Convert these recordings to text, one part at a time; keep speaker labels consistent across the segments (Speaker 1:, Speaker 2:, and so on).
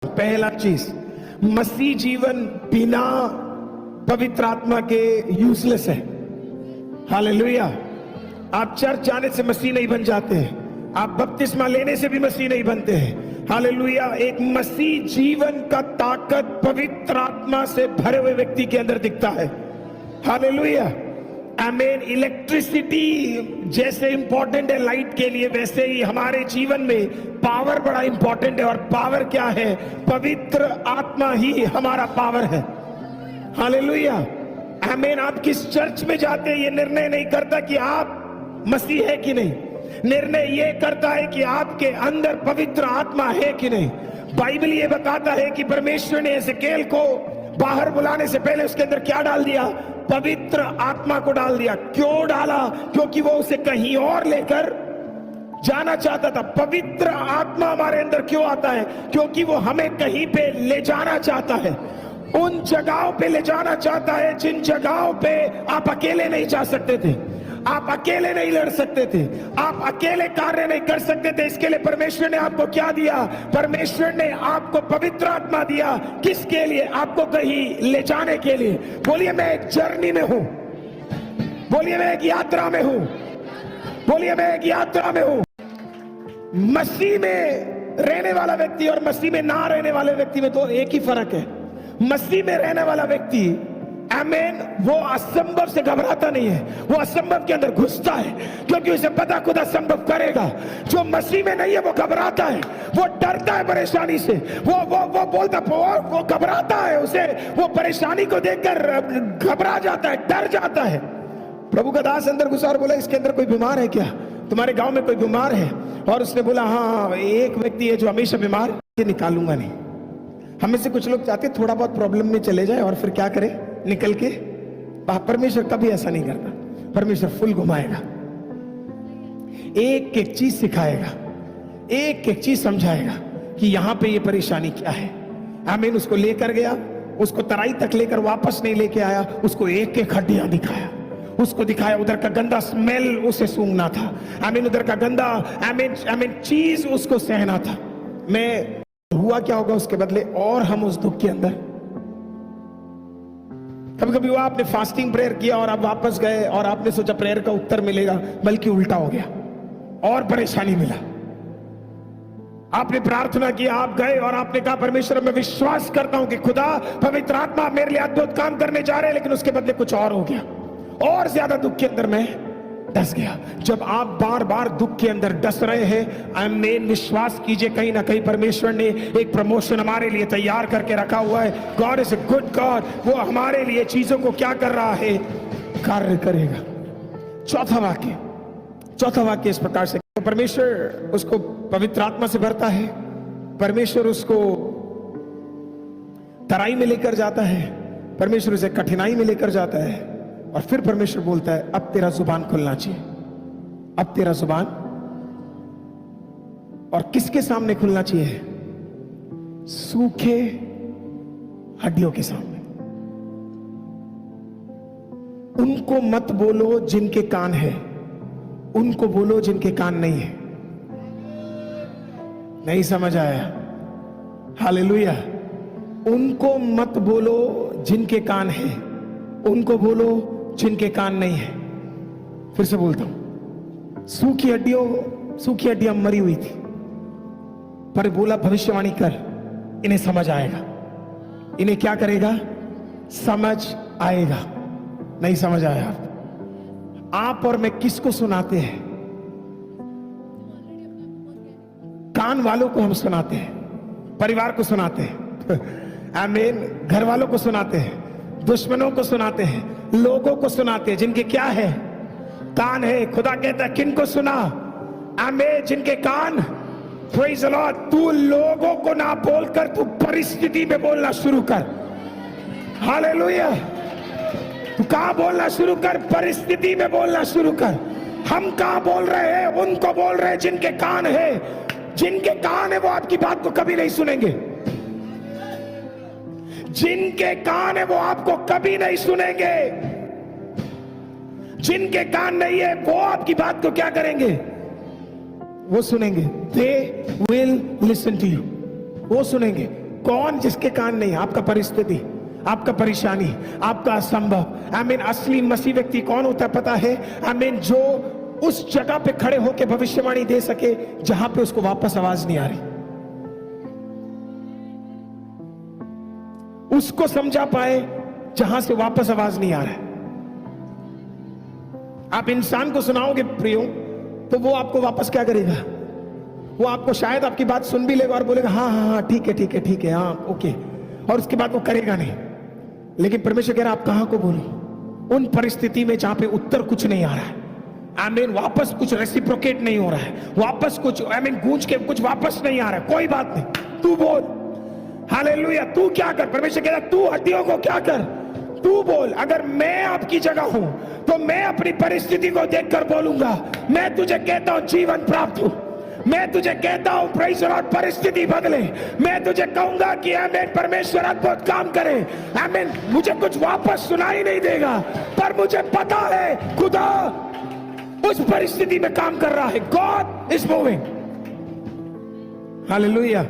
Speaker 1: पहला चीज, मसीह जीवन बिना पवित्र आत्मा के यूजलेस है। हालेलुया। आप चर्च जाने से मसीह नहीं बन जाते हैं, आप बपतिस्मा लेने से भी मसीह नहीं बनते हैं। हालेलुया। एक मसीह जीवन का ताकत पवित्र आत्मा से भरे हुए व्यक्ति के अंदर दिखता है। हालेलुया। आमीन। इलेक्ट्रिसिटी जैसे इंपॉर्टेंट है लाइट के लिए, वैसे ही हमारे जीवन में पावर बड़ा इंपॉर्टेंट है। और पावर क्या है? पवित्र आत्मा ही हमारा पावर है। हालेलुया। आमीन। आप किस चर्च में जाते हैं ये निर्णय नहीं करता कि आप मसीह है कि नहीं, निर्णय ये करता है कि आपके अंदर पवित्र आत्मा है कि नहीं। बाइबल ये बताता है कि परमेश्वर ने एजेकिएल को बाहर बुलाने से पहले उसके अंदर क्या डाल दिया? पवित्र आत्मा को डाल दिया। क्यों डाला? क्योंकि वो उसे कहीं और लेकर जाना चाहता था। पवित्र आत्मा हमारे अंदर क्यों आता है? क्योंकि वो हमें कहीं पे ले जाना चाहता है, उन जगहों पे ले जाना चाहता है जिन जगहों पे आप अकेले नहीं जा सकते थे, आप अकेले नहीं लड़ सकते थे, आप अकेले कार्य नहीं कर सकते थे। इसके लिए परमेश्वर ने आपको क्या दिया? परमेश्वर ने आपको पवित्र आत्मा दिया। किसके लिए? आपको कहीं ले जाने के लिए। बोलिए मैं एक जर्नी में हूं, बोलिए मैं एक यात्रा में हूं, बोलिए मैं एक यात्रा में हूं। मसीह में रहने वाला व्यक्ति और मसीह में ना रहने वाले व्यक्ति में तो एक ही फर्क है। मसीह में रहने वाला व्यक्ति आमीन, वो असंभव से घबराता नहीं है, वो असंभव के अंदर घुसता है क्योंकि उसे पता खुद असंभव करेगा। जो मसीह में नहीं है वो घबराता है, वो डरता है परेशानी से, वो बोलता, वो घबराता है, उसे वो परेशानी को देखकर घबरा जाता है, डर जाता है। प्रभु का दास अंदर घुसा और बोला इसके अंदर कोई बीमार है क्या? तुम्हारे गांव में कोई बीमार है? और उसने बोला हाँ एक व्यक्ति है जो हमेशा बीमार, ये निकालूंगा नहीं। हमें से कुछ लोग चाहते थोड़ा बहुत प्रॉब्लम में चले जाए और फिर क्या करे? निकल के। परमेश्वर कभी ऐसा नहीं करता। परमेश्वर फुल घुमाएगा, एक एक चीज सिखाएगा, एक एक चीज समझाएगा कि यहां पे ये परेशानी क्या है। आमीन। उसको लेकर गया, उसको तराई तक लेकर वापस नहीं लेके आया, उसको एक एक हड्डियां दिखाया, उसको दिखाया उधर का गंदा स्मेल उसे सूंघना था। आमीन। उधर का गंदा आमीन चीज उसको सहना था। मैं हुआ क्या होगा उसके बदले? और हम उस दुख के अंदर, कभी कभी वो आपने फास्टिंग प्रेयर किया और आप वापस गए और आपने सोचा प्रेयर का उत्तर मिलेगा, बल्कि उल्टा हो गया और परेशानी मिला। आपने प्रार्थना किया, आप गए और आपने कहा परमेश्वर मैं विश्वास करता हूं कि खुदा पवित्र आत्मा मेरे लिए अद्भुत काम करने जा रहे हैं, लेकिन उसके बदले कुछ और हो गया और ज्यादा दुख के अंदर मैं डस गया। जब आप बार बार दुख के अंदर डस रहे हैं, आमीन, विश्वास कीजिए कहीं ना कहीं परमेश्वर ने एक प्रमोशन हमारे लिए तैयार करके रखा हुआ है। God is a good God. वो हमारे लिए चीजों को क्या कर रहा है? कार्य करेगा। चौथा वाक्य इस प्रकार से, तो परमेश्वर उसको पवित्र आत्मा से भरता है, परमेश्वर उसको तराई में लेकर जाता है, परमेश्वर उसे कठिनाई में लेकर जाता है और फिर परमेश्वर बोलता है अब तेरा जुबान खुलना चाहिए। अब तेरा जुबान और किसके सामने खुलना चाहिए? सूखे हड्डियों के सामने। उनको मत बोलो जिनके कान है, उनको बोलो जिनके कान नहीं है। नहीं समझ आया? हालेलुया। उनको मत बोलो जिनके कान है, उनको बोलो जिनके कान नहीं है। फिर से बोलता हूं, सूखी हड्डियां मरी हुई थी, पर बोला भविष्यवाणी कर, इन्हें समझ आएगा। इन्हें क्या करेगा? समझ आएगा। नहीं समझ आया? आप और मैं किसको सुनाते हैं? कान वालों को हम सुनाते हैं, परिवार को सुनाते हैं, आमीन, घर वालों को सुनाते हैं, दुश्मनों को सुनाते हैं, लोगों को सुनाते हैं जिनके क्या है? कान है। खुदा कहता है किनको सुना? आमीन, जिनके कान। Praise the Lord. तू लोगों को ना बोलकर तू परिस्थिति में बोलना शुरू कर। हालेलुया। तू कहां बोलना शुरू कर? परिस्थिति में बोलना शुरू कर। हम कहां बोल रहे हैं? उनको बोल रहे हैं जिनके कान है। जिनके कान है वो आपकी बात को कभी नहीं सुनेंगे। जिनके कान है वो आपको कभी नहीं सुनेंगे। जिनके कान नहीं है वो आपकी बात को क्या करेंगे? वो सुनेंगे। They will listen to you। वो सुनेंगे। कौन जिसके कान नहीं? आपका परिस्थिति, आपका परेशानी, आपका असंभव। आमीन। असली मसीह व्यक्ति कौन होता है पता है? आमीन। जो उस जगह पे खड़े होकर भविष्यवाणी दे सके जहां पे उसको वापस आवाज नहीं आ रही, उसको समझा पाए जहां से वापस आवाज नहीं आ रहा है। आप इंसान को सुनाओगे प्रियो, तो वो आपको वापस क्या करेगा? वो आपको शायद आपकी बात सुन भी लेगा और बोलेगा हाँ हाँ हाँ ठीक है ठीक है ठीक है हाँ ओके, और उसके बाद वो करेगा नहीं। लेकिन परमेश्वर कह रहा आप कहां को बोलो? उन परिस्थिति में जहां पे उत्तर कुछ नहीं आ रहा है, आमीन, वापस कुछ रेसिप्रोकेट नहीं हो रहा है, वापस कुछ आमीन गूंज के कुछ वापस नहीं आ रहा है, कोई बात नहीं, तू बोल। हालेलुया। तू क्या कर? परमेश्वर कह रहा तू हड्डियों को क्या कर? तू बोल। अगर मैं आपकी जगह हूं तो मैं अपनी परिस्थिति को देखकर बोलूंगा, मैं तुझे कहता हूं जीवन प्राप्त हो। मैं तुझे कहता हूं प्रेज़ द लॉर्ड, परिस्थिति बदले। मैं तुझे कहूंगा कि आमीन परमेश्वर अद्भुत काम करे। आमीन। मुझे कुछ वापस सुनाई नहीं देगा, पर मुझे पता है खुदा उस परिस्थिति में काम कर रहा है। God is moving. हालेलुया।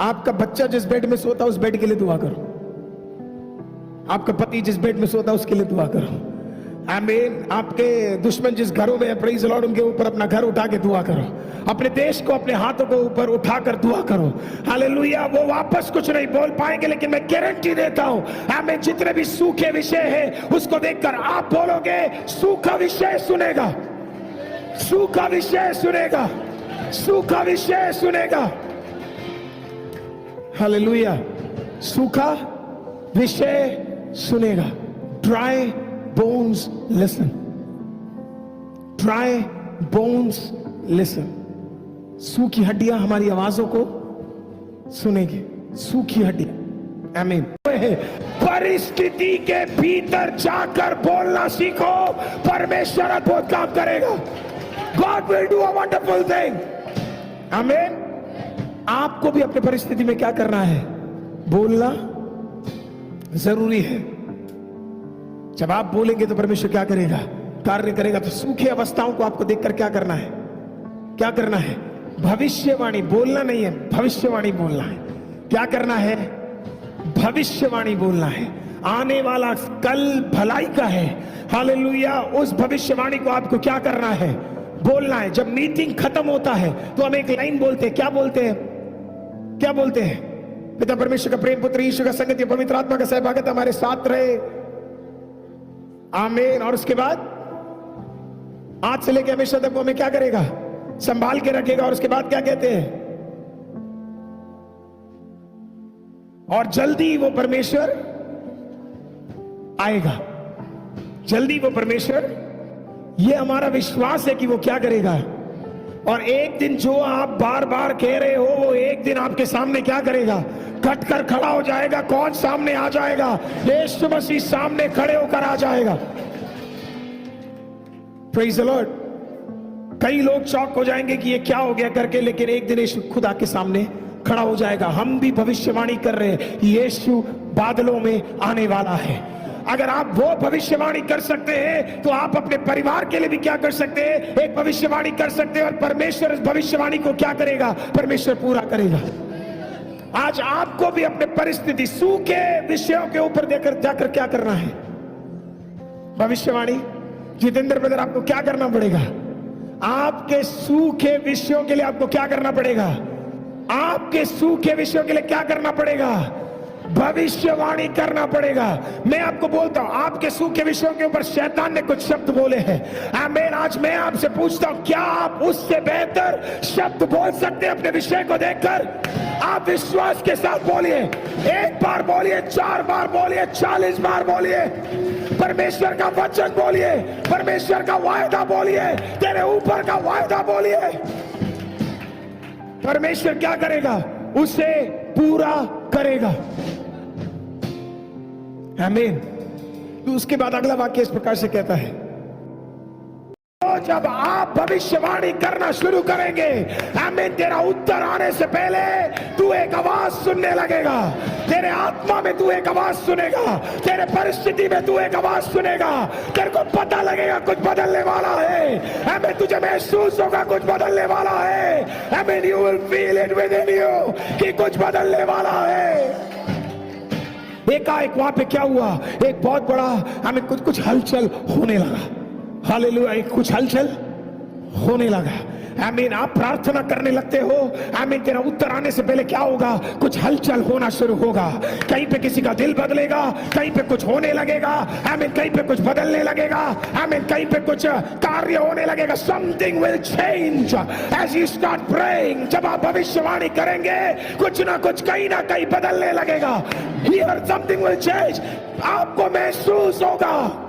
Speaker 1: आपका बच्चा जिस बेड में सोता उस बेड के लिए दुआ करो। आपका पति जिस बेड में सोता उसके लिए दुआ करो। आमीन। आपके दुश्मन जिस घरों में है प्रेज़ द लॉर्ड, उनके ऊपर अपना घर उठा के दुआ करो। अपने देश को अपने हाथों को ऊपर उठाकर दुआ करो। हालेलुया। वो वापस कुछ नहीं बोल पाएंगे, लेकिन मैं गारंटी देता हूं आमीन, जितने भी सूखे विषय है उसको देखकर आप बोलोगे सूखा विषय सुनेगा, सूखा विषय सुनेगा, सूखा विषय सुनेगा। हालेलुया। सूखा विषय सुनेगा। Dry bones listen, dry bones listen. सूखी हड्डियां हमारी आवाजों को सुनेगी, सूखी हड्डियां। आमीन। परिस्थिति के भीतर जाकर बोलना सीखो, परमेश्वर अद्भुत काम करेगा। God will do a wonderful thing. आमीन। आपको भी अपनी परिस्थिति में क्या करना है? बोलना जरूरी है। जब आप बोलेंगे तो परमेश्वर क्या करेगा? कार्य करेगा। तो सूखे अवस्थाओं को आपको देखकर क्या करना है? क्या करना है? भविष्यवाणी बोलना नहीं है, भविष्यवाणी बोलना है। क्या करना है? भविष्यवाणी बोलना है। आने वाला कल भलाई का है। हालेलुया। उस भविष्यवाणी को आपको क्या करना है? बोलना है। जब मीटिंग खत्म होता है तो हम एक लाइन बोलते हैं। क्या बोलते हैं? क्या बोलते हैं? पिता परमेश्वर का प्रेम, पुत्र यीशु का संगति, पवित्र आत्मा का सहभागिता हमारे साथ रहे। आमीन। और उसके बाद आज से लेकर हमेशा तक वो हमें क्या करेगा? संभाल के रखेगा। और उसके बाद क्या कहते हैं? और जल्दी वो परमेश्वर आएगा, जल्दी वो परमेश्वर। ये हमारा विश्वास है कि वो क्या करेगा। और एक दिन जो आप बार बार कह रहे हो वो एक दिन आपके सामने क्या करेगा? कटकर खड़ा हो जाएगा। कौन सामने आ जाएगा? यीशु मसीह सामने खड़े होकर आ जाएगा। Praise the Lord. कई लोग चौक हो जाएंगे कि ये क्या हो गया करके, लेकिन एक दिन यीशु खुद आके सामने खड़ा हो जाएगा। हम भी भविष्यवाणी कर रहे हैं, यीशु बादलों में आने वाला है। अगर आप वो भविष्यवाणी कर सकते हैं तो आप अपने परिवार के लिए भी क्या कर सकते हैं? एक भविष्यवाणी कर सकते हैं। और परमेश्वर इस भविष्यवाणी को क्या करेगा? परमेश्वर पूरा करेगा। आज आपको भी अपने परिस्थिति सूखे विषयों के ऊपर देकर जाकर क्या करना है? भविष्यवाणी। जितेंद्र ब्रदर, आपको क्या करना पड़ेगा? आपके सूखे विषयों के लिए आपको क्या करना पड़ेगा? आपके सूखे विषयों के लिए क्या करना पड़ेगा? भविष्यवाणी करना पड़ेगा। मैं आपको बोलता हूं, आपके सूखे विषयों के ऊपर शैतान ने कुछ शब्द बोले हैं। आमीन। आज मैं आपसे पूछता हूं, क्या आप उससे बेहतर शब्द बोल सकते हैं अपने विषय को देखकर? आप विश्वास के साथ बोलिए। एक बार बोलिए, 4 बार बोलिए, 40 बार बोलिए। परमेश्वर का वचन बोलिए, परमेश्वर का वायदा बोलिए, तेरे ऊपर का वायदा बोलिए। परमेश्वर क्या करेगा? उसे पूरा करेगा। आमीन। तो उसके बाद अगला वाक्य इस प्रकार से कहता है, जब आप भविष्यवाणी करना शुरू करेंगे, आमीन, तेरा उत्तर आने से पहले तू एक आवाज सुनने लगेगा। तेरे आत्मा में तू एक आवाज सुनेगा, तेरे परिस्थिति में तू एक आवाज सुनेगा। तेरे को पता लगेगा कुछ बदलने वाला है। आमीन, तुझे महसूस होगा कुछ बदलने वाला है। आमीन, you will feel it with in you कि कुछ बदलने वाला है। एकाएक वहां पे क्या हुआ, एक बहुत बड़ा हमें कुछ हलचल होने लगा। हालेलुया, कुछ हलचल होने लगा। आमीन, आप प्रार्थना करने लगते हो, आमीन, तेरा उत्तर आने से पहले क्या होगा, कुछ हलचल होना शुरू होगा। कहीं पे किसी का दिल बदलेगा, कहीं पे कुछ होने लगेगा, आमीन, कहीं पे कुछ बदलने लगेगा, आमीन, कहीं पे कुछ कार्य होने लगेगा। Something will change as you start praying. जब आप भविष्यवाणी करेंगे, कुछ ना कुछ कहीं ना कहीं बदलने लगेगा। Here something will change. आपको महसूस होगा